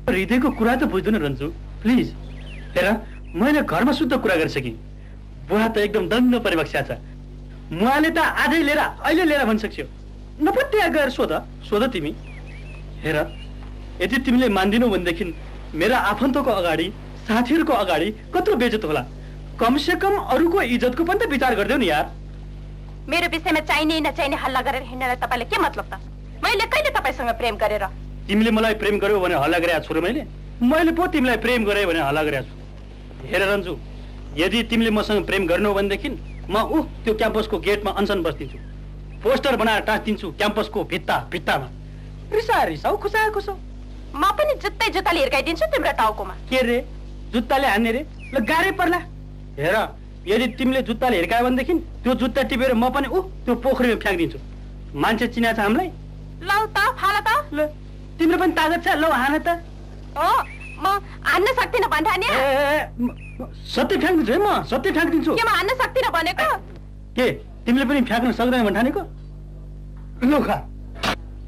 हृदयको कुरा त बुझ्दैन रन्जु, प्लिज। हेर, मैले घरमा शुद्ध कुरा गरिसकेँ। बुवा त एकदम दङ्ग परिपक्ष्या छ। मुवाले त आजै लिएर अहिले लिएर भनिसक्यो। नपत्या गएर सोध तिमी। हेर, यदि तिमीले मान्दिनौ भनेदेखि मेरा आफन्तको अगाडि, साथीहरूको अगाडि कत्रो बेइज्जत होला। कमसे कम अरूको इज्जतको पनि त विचार गरिदेऊ नि यार। मेरो विषयमा चाहिने नचाहिने हल्ला गरेर हिँड्नलाई तपाईँलाई के मतलब त? मैले कहिले तपाईँसँग प्रेम गरेर? तिमीले मलाई प्रेम गर्यौ भने हल्ला गरेको छु र मैले पो तिमीलाई प्रेम गरेँ भने हल्ला गरेको छु। हेर रन्जु, यदि तिमीले मसँग प्रेम गर्नौ भनेदेखि म त्यो क्याम्पसको गेटमा अनसन बस्दिन्छु, पोस्टर बनाएर टाँसिदिन्छु क्याम्पसको भित्तामा। रिसाउ खुसाखुसो। म पनि जुत्ताले हिर्काइदिन्छु तिम्रो टाउकोमा। के रे, जुत्ताले हान्ने रे? ल गाह्रै पर्ला। हेर, यदि तिमीले जुत्ताले हिर्कायो भनेदेखि त्यो जुत्ता टिपेर म पनि त्यो पोखरीमा फ्याँकिदिन्छु। मान्छे चिना छ हामीलाई। ल त फाल त। ल तिम्रो पनि तागत छ, ल हान त। म हान्न सक्दिनँ भन्ठाने। सत्य फ्याँकिदिन्छु है, म सत्य फ्याँकिदिन्छु। के म हान्न सक्दिनँ भनेको? के तिमीले पनि फ्याँक्न सक्दैन भन्ठानेको? लु खा।